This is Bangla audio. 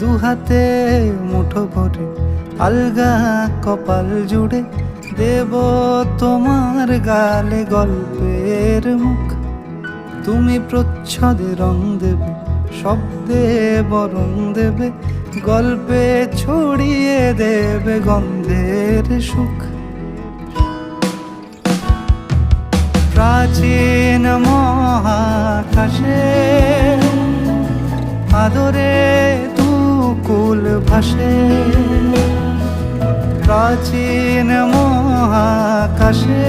দুহাতে মুঠো ভরে আলগা কপাল জুড়ে দেব তোমার গালে গল্পের মুখ। তুমি প্রচ্ছদে রং দেবে, শব্দে বরং দেবে, গল্পে ছড়িয়ে দেবে গন্ধের সুখ। প্রাচীন মহাকাশে আদরে তুকুল ভাসে, প্রাচীন মহাকাশে